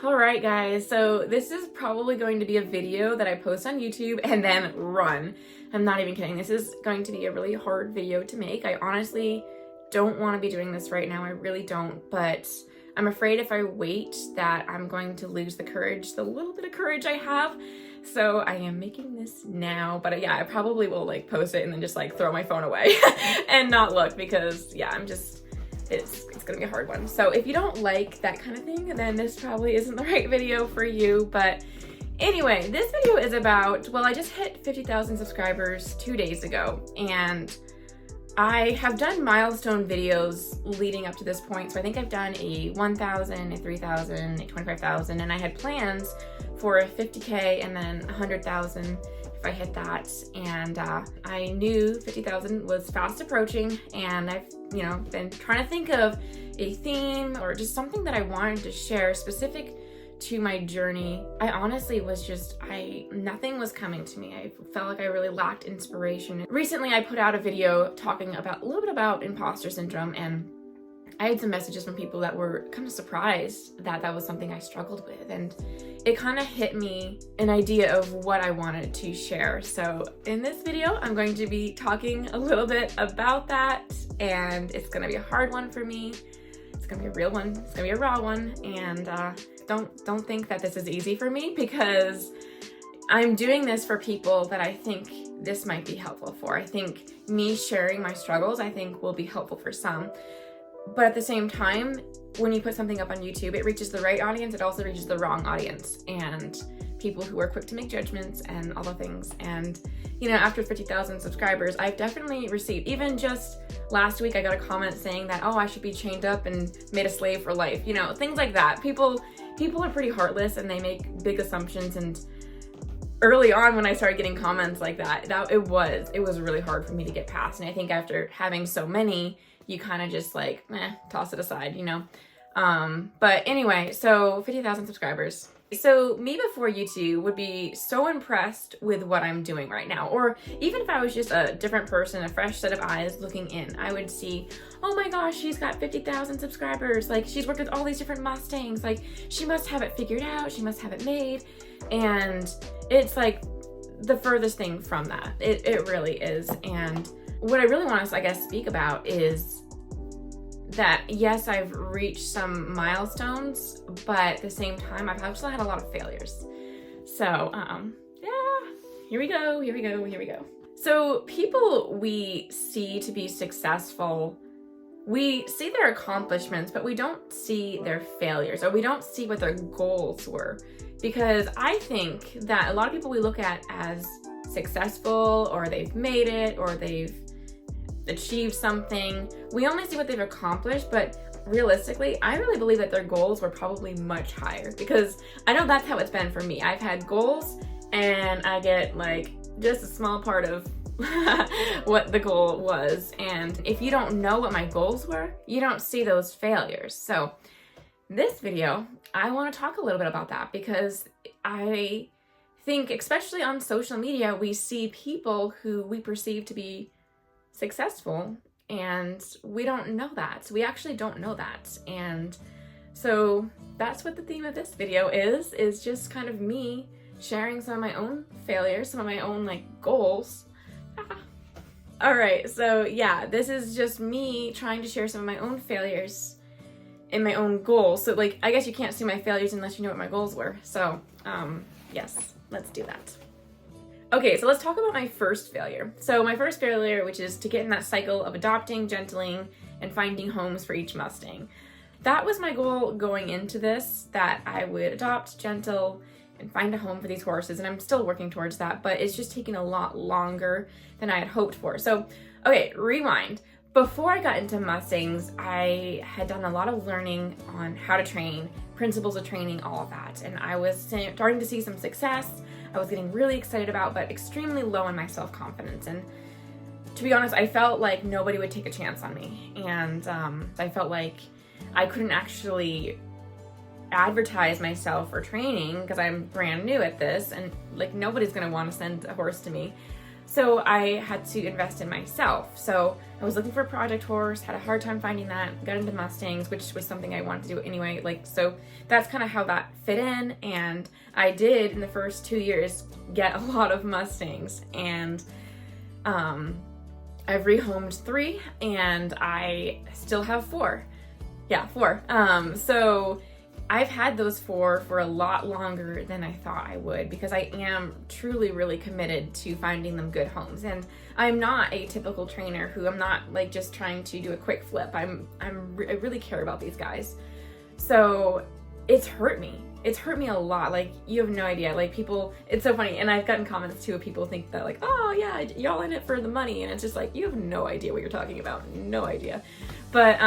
Alright guys, so this is probably going to be a video that I post on YouTube and then run. I'm not even kidding. This is going to be a really hard video to make. I honestly don't want to be doing this right now. I really don't, but I'm afraid if I wait that I'm going to lose the courage, the little bit of courage I have. So I am making this now, but yeah, I probably will like post it and then just like throw my phone away and not look because yeah, it's gonna be a hard one. So if you don't like that kind of thing, then this probably isn't the right video for you. But anyway, this video is about, well, I just hit 50,000 subscribers 2 days ago, and I have done milestone videos leading up to this point. So I think I've done a 1,000, a 3,000, a 25,000, and I had plans for a 50K and then 100,000 if I hit that. And I knew 50,000 was fast approaching, and I've, been trying to think of a theme or just something that I wanted to share specific to my journey. I honestly was just, nothing was coming to me. I felt like I really lacked inspiration. Recently, I put out a video talking about a little bit about imposter syndrome, and I had some messages from people that were kind of surprised that that was something I struggled with, and it kind of hit me an idea of what I wanted to share. So in this video, I'm going to be talking a little bit about that, and it's gonna be a hard one for me. It's gonna be a real one. It's gonna be a raw one, and don't think that this is easy for me, because I'm doing this for people that I think this might be helpful for. I think me sharing my struggles, I think, will be helpful for some. But at the same time, when you put something up on YouTube, it reaches the right audience, it also reaches the wrong audience, and people who are quick to make judgments and all the things. And after 50,000 subscribers, I've definitely received, even just last week, I got a comment saying that, oh, I should be chained up and made a slave for life, things like that. People are pretty heartless, and they make big assumptions. And early on, when I started getting comments like that, it was really hard for me to get past. And I think after having so many, you kind of just like, toss it aside, But anyway, so 50,000 subscribers. So me before YouTube would be so impressed with what I'm doing right now. Or even if I was just a different person, a fresh set of eyes looking in, I would see, oh my gosh, she's got 50,000 subscribers. Like, she's worked with all these different Mustangs. Like, she must have it figured out. She must have it made. And it's like the furthest thing from that. It really is. And what I really want to, speak about is that, yes, I've reached some milestones, but at the same time, I've actually had a lot of failures. So, yeah, here we go. So people we see to be successful, we see their accomplishments, but we don't see their failures, or we don't see what their goals were. Because I think that a lot of people we look at as successful, or they've made it, or they've achieved something, we only see what they've accomplished. But realistically, I really believe that their goals were probably much higher, because I know that's how it's been for me. I've had goals, and I get like just a small part of what the goal was. And if you don't know what my goals were, you don't see those failures. So this video, I want to talk a little bit about that, because I think, especially on social media, we see people who we perceive to be successful, and we don't know that. So we actually don't know that. And so that's what the theme of this video is just kind of me sharing some of my own failures, some of my own goals. All right, so yeah, this is just me trying to share some of my own failures and my own goals. So I guess you can't see my failures unless you know what my goals were. So yes, let's do that. Okay, so let's talk about my first failure. So my first failure, which is to get in that cycle of adopting, gentling, and finding homes for each Mustang. That was my goal going into this, that I would adopt, gentle, and find a home for these horses. And I'm still working towards that, but it's just taking a lot longer than I had hoped for. So, okay, rewind. Before I got into Mustangs, I had done a lot of learning on how to train, principles of training, all of that. And I was starting to see some success. I was getting really excited about, but extremely low in my self-confidence. And to be honest, I felt like nobody would take a chance on me. And I felt like I couldn't actually advertise myself for training because I'm brand new at this, and nobody's gonna want to send a horse to me. So I had to invest in myself. So I was looking for a project horse, had a hard time finding that, got into Mustangs, which was something I wanted to do anyway. Like, so that's kind of how that fit in. And I did in the first 2 years get a lot of Mustangs, and I've rehomed 3 and I still have 4. Yeah, 4. So I've had those 4 for a lot longer than I thought I would, because I am truly really committed to finding them good homes. And I'm not a typical trainer who, I'm not like just trying to do a quick flip. I really care about these guys. So it's hurt me. It's hurt me a lot. Like, you have no idea. Like, people, it's so funny. And I've gotten comments too of people think that like, oh yeah, y'all in it for the money. And it's just like, you have no idea what you're talking about. No idea. But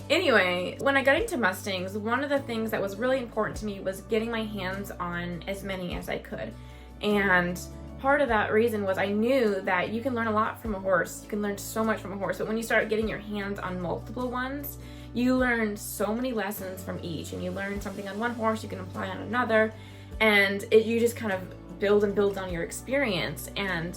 anyway, when I got into Mustangs, one of the things that was really important to me was getting my hands on as many as I could. And part of that reason was I knew that you can learn a lot from a horse. You can learn so much from a horse. But when you start getting your hands on multiple ones, you learn so many lessons from each. And you learn something on one horse, you can apply on another. And you just kind of build and build on your experience. And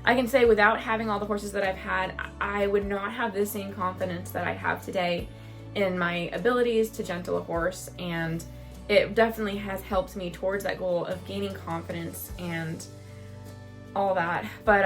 I can say without having all the horses that I've had, I would not have the same confidence that I have today in my abilities to gentle a horse. And it definitely has helped me towards that goal of gaining confidence and all that. But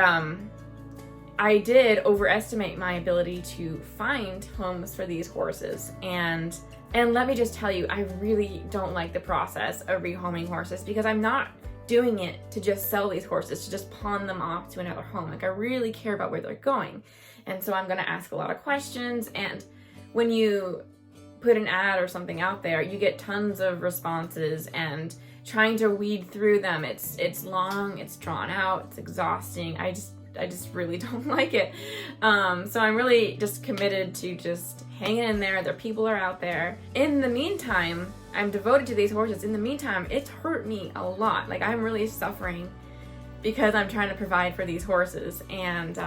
I did overestimate my ability to find homes for these horses. And let me just tell you, I really don't like the process of rehoming horses, because I'm not doing it to just sell these horses, to just pawn them off to another home. Like, I really care about where they're going. And so I'm going to ask a lot of questions. And when you put an ad or something out there, you get tons of responses, and trying to weed through them, it's long, it's drawn out, it's exhausting. I just really don't like it. So I'm really just committed to just hanging in there. Their people are out there. In the meantime, I'm devoted to these horses. In the meantime, it's hurt me a lot. Like, I'm really suffering because I'm trying to provide for these horses. And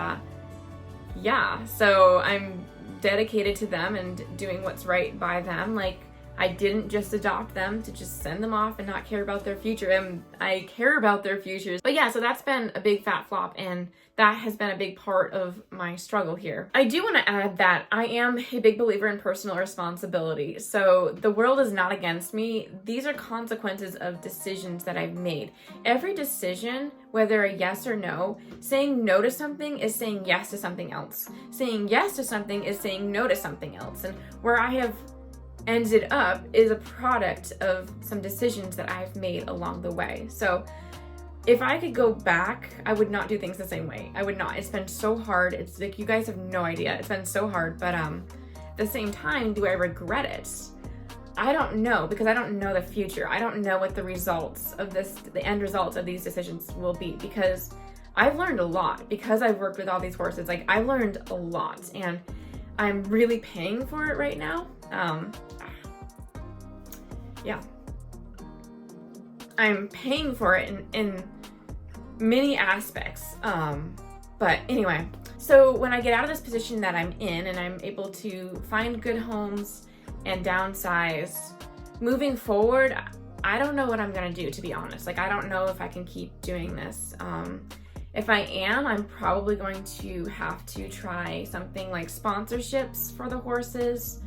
yeah, so I'm dedicated to them and doing what's right by them. Like, I didn't just adopt them to just send them off and not care about their future. And I care about their futures. But yeah, so that's been a big fat flop, and that has been a big part of my struggle here. I do want to add that I am a big believer in personal responsibility. So the world is not against me. These are consequences of decisions that I've made. Every decision, whether a yes or no, saying no to something is saying yes to something else. Saying yes to something is saying no to something else. And where I have ended up is a product of some decisions that I've made along the way. So if I could go back, I would not do things the same way. I would not. It's been so hard. It's like, you guys have no idea. It's been so hard. But at the same time, do I regret it? I don't know, because I don't know the future. I don't know what the results of this, the end results of these decisions will be, because I've learned a lot. Because I've worked with all these horses, like, I've learned a lot, and I'm really paying for it right now. Yeah. I'm paying for it in many aspects. But anyway, so when I get out of this position that I'm in and I'm able to find good homes and downsize, moving forward, I don't know what I'm gonna do, to be honest. Like, I don't know if I can keep doing this. If I am, I'm probably going to have to try something like sponsorships for the horses,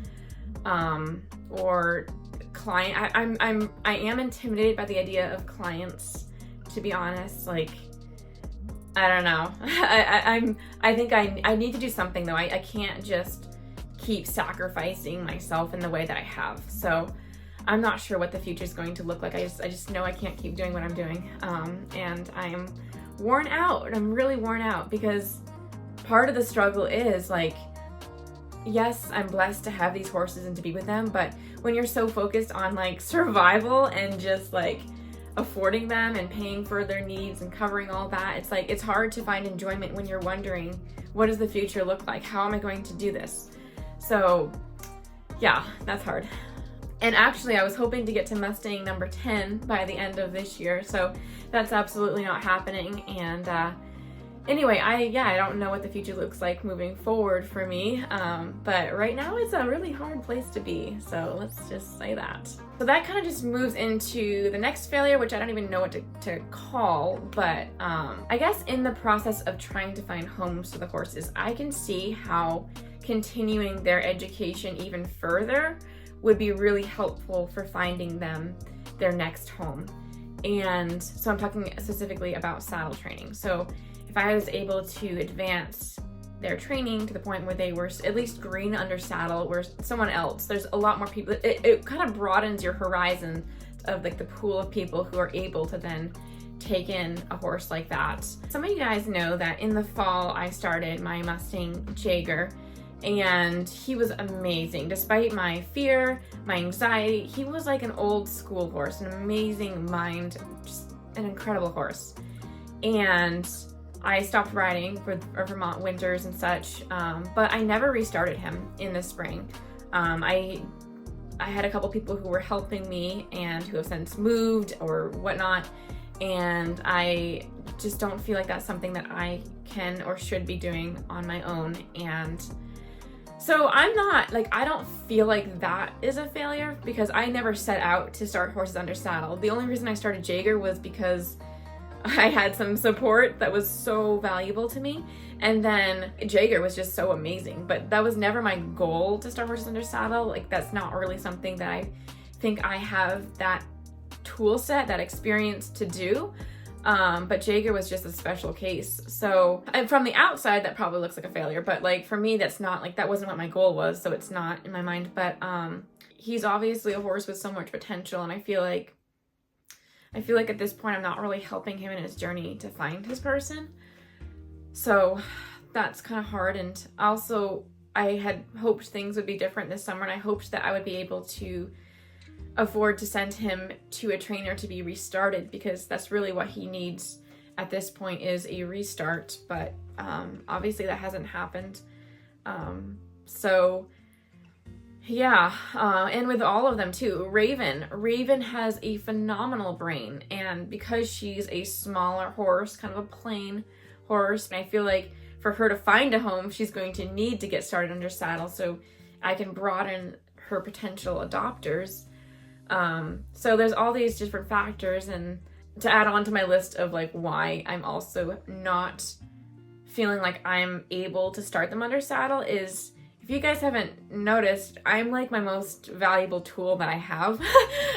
or client. I am intimidated by the idea of clients, to be honest. Like, I don't know. I think I need to do something though. I can't just keep sacrificing myself in the way that I have. So I'm not sure what the future is going to look like. I just know I can't keep doing what I'm doing. And I'm worn out. I'm really worn out, because part of the struggle is like, yes, I'm blessed to have these horses and to be with them, but when you're so focused on like survival and just like affording them and paying for their needs and covering all that, it's like, it's hard to find enjoyment when you're wondering, what does the future look like? How am I going to do this? So yeah, that's hard. And actually, I was hoping to get to Mustang number 10 by the end of this year, so that's absolutely not happening. And Anyway, I don't know what the future looks like moving forward for me, but right now it's a really hard place to be, so let's just say that. So that kind of just moves into the next failure, which I don't even know what to call, but I guess in the process of trying to find homes for the horses, I can see how continuing their education even further would be really helpful for finding them their next home. And so I'm talking specifically about saddle training. So if I was able to advance their training to the point where they were at least green under saddle, where someone else, there's a lot more people, it kind of broadens your horizon of like the pool of people who are able to then take in a horse like that. Some of you guys know that in the fall I started my Mustang Jaeger, and he was amazing. Despite my fear, my anxiety, he was like an old school horse, an amazing mind, just an incredible horse. And I stopped riding for Vermont winters and such, but I never restarted him in the spring. I had a couple people who were helping me and who have since moved or whatnot, and I just don't feel like that's something that I can or should be doing on my own. And so I'm not, like, I don't feel like that is a failure because I never set out to start horses under saddle. The only reason I started Jaeger was because I had some support that was so valuable to me. And then Jaeger was just so amazing, but that was never my goal to start horses under saddle. Like, that's not really something that I think I have that tool set, that experience to do. But Jaeger was just a special case. So, and from the outside, that probably looks like a failure, but like for me, that's not, like, that wasn't what my goal was. So it's not in my mind, but, he's obviously a horse with so much potential. And I feel like at this point, I'm not really helping him in his journey to find his person. So that's kind of hard. And also I had hoped things would be different this summer, and I hoped that I would be able to afford to send him to a trainer to be restarted, because that's really what he needs at this point, is a restart. But obviously that hasn't happened. So yeah, and with all of them too, Raven has a phenomenal brain, and because she's a smaller horse, kind of a plain horse, and I feel like for her to find a home, she's going to need to get started under saddle so I can broaden her potential adopters. So there's all these different factors, and to add on to my list of like why I'm also not feeling like I'm able to start them under saddle is, if you guys haven't noticed, I'm like my most valuable tool that I have.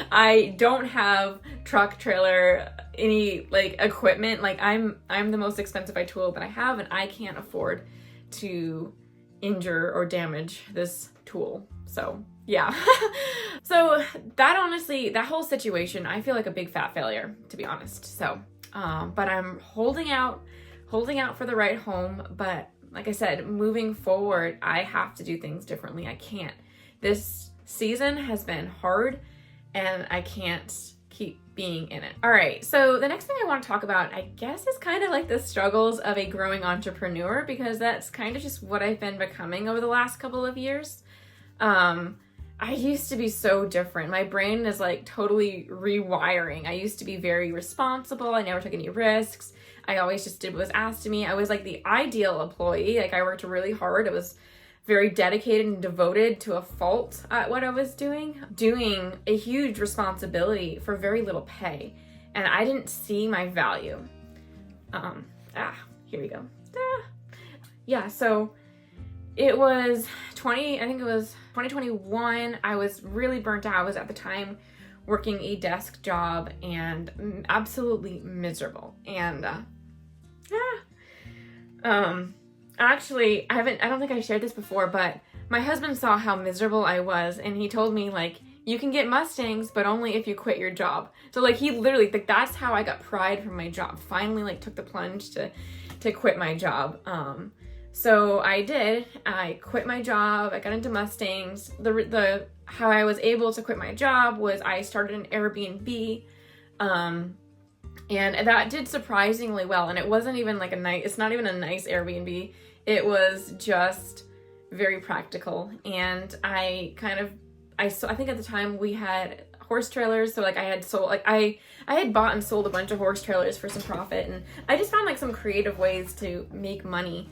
I don't have truck, trailer, any like equipment. Like I'm the most expensive tool that I have, and I can't afford to injure or damage this tool. So yeah. So that, honestly, that whole situation, I feel like a big fat failure, to be honest. So, but I'm holding out for the right home. But like I said, moving forward, I have to do things differently. I can't. This season has been hard, and I can't keep being in it. All right, so the next thing I want to talk about, I guess, is kind of like the struggles of a growing entrepreneur, because that's kind of just what I've been becoming over the last couple of years. I used to be so different. My brain is like totally rewiring. I used to be very responsible. I never took any risks. I always just did what was asked of me. I was like the ideal employee. Like, I worked really hard. I was very dedicated and devoted to a fault at what I was doing a huge responsibility for very little pay. And I didn't see my value. Here we go. Yeah, so it was 2021. I was really burnt out. I was at the time working a desk job and absolutely miserable. And actually, I don't think I shared this before, but my husband saw how miserable I was, and he told me, like, you can get Mustangs, but only if you quit your job. So like, he literally, like, that's how I got pride from my job. Finally, like, took the plunge to quit my job. So I did. I quit my job. I got into Mustangs. The how I was able to quit my job was I started an Airbnb, and that did surprisingly well. And it wasn't even like it's not even a nice Airbnb. It was just very practical. And I think at the time we had horse trailers. So like I had sold, like I had bought and sold a bunch of horse trailers for some profit, and I just found like some creative ways to make money.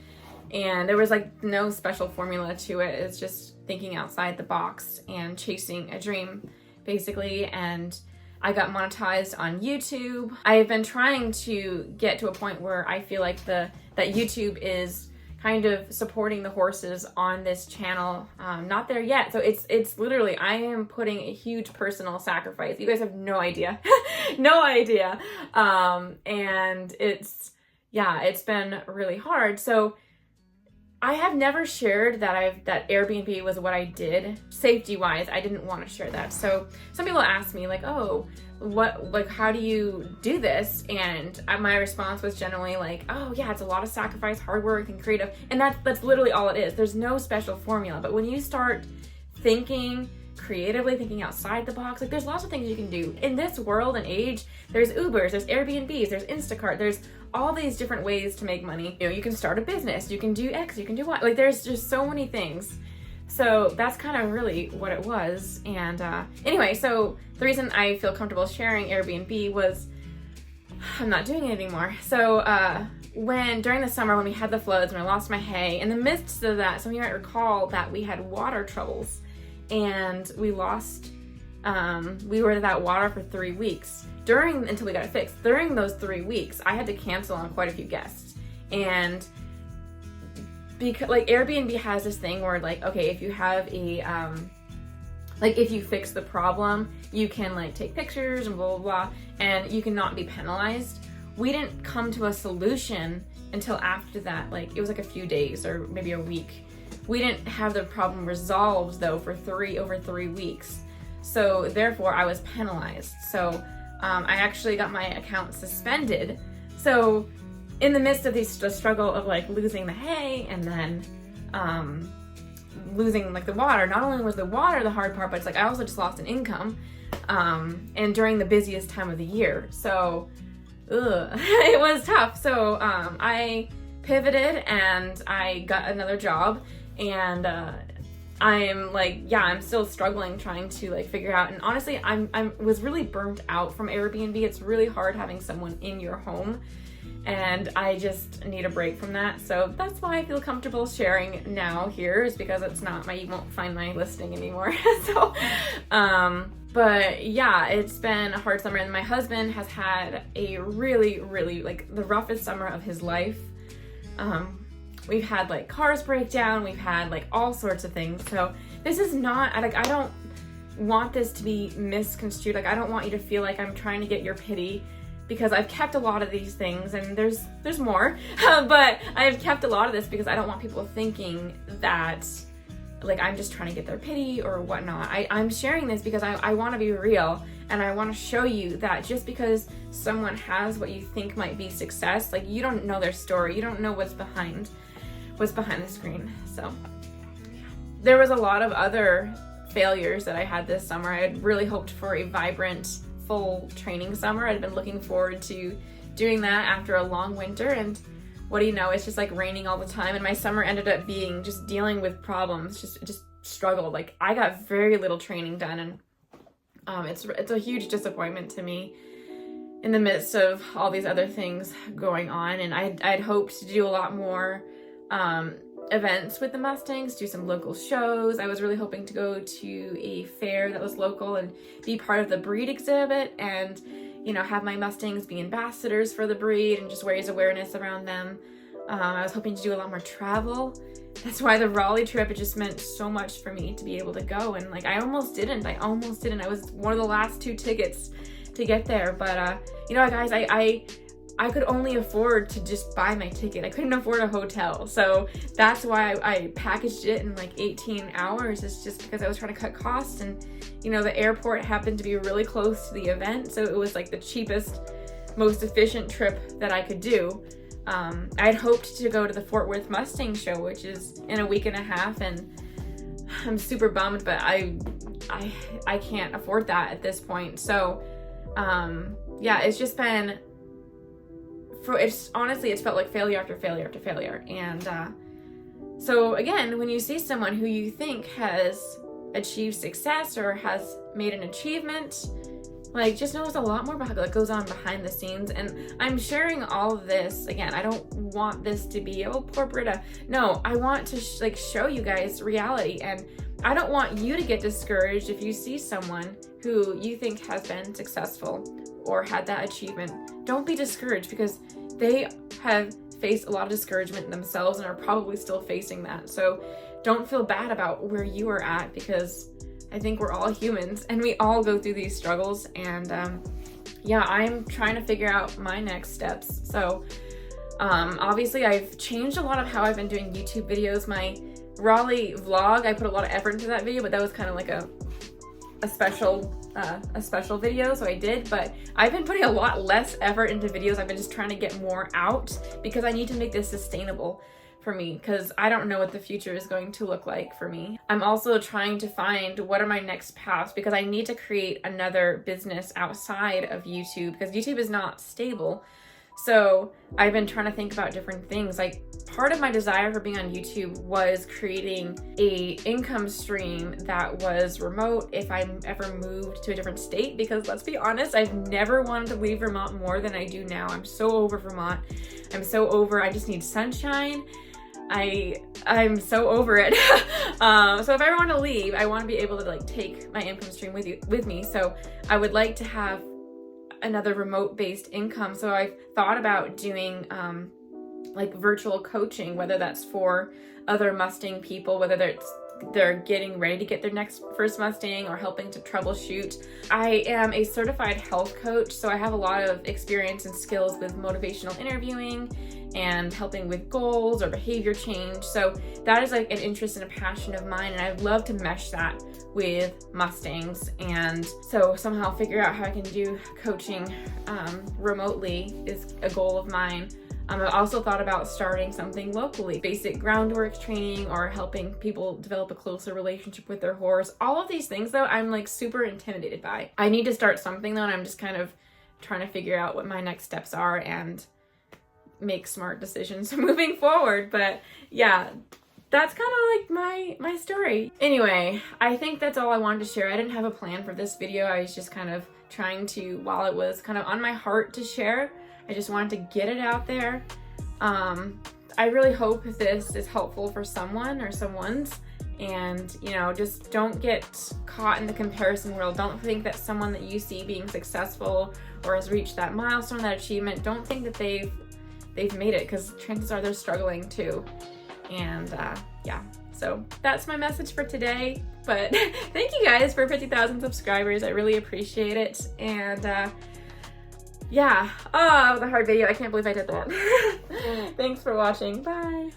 And there was like no special formula to it. It's just thinking outside the box and chasing a dream, basically. And I got monetized on YouTube. I have been trying to get to a point where I feel like that YouTube is kind of supporting the horses on this channel. Not there yet. So it's literally, I am putting a huge personal sacrifice. You guys have no idea. No idea. And it's been really hard. So I have never shared that Airbnb was what I did. Safety wise, I didn't want to share that. So some people ask me like, oh, how do you do this? And my response was generally like, oh yeah, it's a lot of sacrifice, hard work, and creative. And that's literally all it is. There's no special formula. But when you start thinking creatively, thinking outside the box, like there's lots of things you can do. In this world and age, there's Ubers, there's Airbnbs, there's Instacart, there's all these different ways to make money. You know, you can start a business, you can do X, you can do Y. Like there's just so many things. So that's kind of really what it was. And anyway, so the reason I feel comfortable sharing Airbnb was I'm not doing it anymore. So during the summer when we had the floods and I lost my hay, in the midst of that, some of you might recall that we had water troubles and we lost, we were without water for 3 weeks until we got it fixed. During those 3 weeks, I had to cancel on quite a few guests. And because like Airbnb has this thing where like, okay, if you have if you fix the problem, you can like take pictures and blah, blah, blah, and you cannot be penalized. We didn't come to a solution until after that. Like it was like a few days or maybe a week. We didn't have the problem resolved though for over 3 weeks. So therefore I was penalized. So I actually got my account suspended. So in the midst of the struggle of like losing the hay and then losing like the water, not only was the water the hard part, but it's like I also just lost an income and during the busiest time of the year. So it was tough. So I pivoted and I got another job, and I'm like, yeah, I'm still struggling trying to like figure out. And honestly, I was really burnt out from Airbnb. It's really hard having someone in your home, and I just need a break from that. So that's why I feel comfortable sharing now here, is because it's not you won't find my listing anymore. So, but yeah, it's been a hard summer, and my husband has had a really, really like the roughest summer of his life. We've had like cars break down, we've had like all sorts of things. So this is not, like, I don't want this to be misconstrued. Like, I don't want you to feel like I'm trying to get your pity, because I've kept a lot of these things, and there's more, but I've kept a lot of this because I don't want people thinking that like I'm just trying to get their pity or whatnot. I'm sharing this because I want to be real, and I want to show you that just because someone has what you think might be success, like you don't know their story, you don't know what's behind the screen. So there was a lot of other failures that I had this summer. I had really hoped for a vibrant, full training summer. I'd been looking forward to doing that after a long winter, and what do you know, it's just like raining all the time, and my summer ended up being just dealing with problems, just struggled. Like I got very little training done, and it's a huge disappointment to me in the midst of all these other things going on. And I'd hoped to do a lot more events with the Mustangs, do some local shows. I was really hoping to go to a fair that was local and be part of the breed exhibit, and you know, have my Mustangs be ambassadors for the breed and just raise awareness around them. I was hoping to do a lot more travel. That's why the Raleigh trip, it just meant so much for me to be able to go, and like I almost didn't. I was one of the last 2 tickets to get there, but you know, guys, I could only afford to just buy my ticket. I couldn't afford a hotel. So that's why I packaged it in like 18 hours. It's just because I was trying to cut costs, and you know, the airport happened to be really close to the event. So it was like the cheapest, most efficient trip that I could do. I'd hoped to go to the Fort Worth Mustang show, which is in a week and a half, and I'm super bummed, but I can't afford that at this point. So yeah, it's just been, it's felt like failure after failure after failure. And so again, when you see someone who you think has achieved success or has made an achievement. Like, just knows a lot more about what goes on behind the scenes. And I'm sharing all of this. Again, I don't want this to be, oh, poor Britta. No, I want to show you guys reality. And I don't want you to get discouraged if you see someone who you think has been successful or had that achievement. Don't be discouraged, because they have faced a lot of discouragement themselves and are probably still facing that. So don't feel bad about where you are at, because I think we're all humans and we all go through these struggles. And yeah, I'm trying to figure out my next steps. So obviously I've changed a lot of how I've been doing YouTube videos. My Raleigh vlog, I put a lot of effort into that video, but that was kind of like a special video, so I did. But I've been putting a lot less effort into videos. I've been just trying to get more out, because I need to make this sustainable for me, because I don't know what the future is going to look like for me. I'm also trying to find what are my next paths, because I need to create another business outside of YouTube, because YouTube is not stable. So I've been trying to think about different things. Like, part of my desire for being on YouTube was creating a income stream that was remote if I ever moved to a different state, because let's be honest, I've never wanted to leave Vermont more than I do now. I'm so over Vermont. I just need sunshine. I'm so over it. So if I ever want to leave, I want to be able to like take my income stream with me. So I would like to have another remote based income. So I've thought about doing like virtual coaching, whether that's for other Mustang people, whether they're getting ready to get their first Mustang or helping to troubleshoot. I am a certified health coach, so I have a lot of experience and skills with motivational interviewing and helping with goals or behavior change. So that is like an interest and a passion of mine, and I'd love to mesh that with Mustangs, and so somehow figure out how I can do coaching remotely is a goal of mine. I've also thought about starting something locally, basic groundwork training or helping people develop a closer relationship with their horse. All of these things though, I'm like super intimidated by. I need to start something though, and I'm just kind of trying to figure out what my next steps are and make smart decisions moving forward. But yeah, that's kind of like my story. Anyway, I think that's all I wanted to share. I didn't have a plan for this video. I was just kind of trying to, while it was kind of on my heart to share, I just wanted to get it out there. I really hope this is helpful for someone or someone's, and you know, just don't get caught in the comparison world. Don't think that someone that you see being successful or has reached that milestone, that achievement, don't think that they've made it, because chances are they're struggling too. And yeah, so that's my message for today. But thank you guys for 50,000 subscribers. I really appreciate it. And yeah, oh, that was a hard video. I can't believe I did that. Thanks for watching. Bye.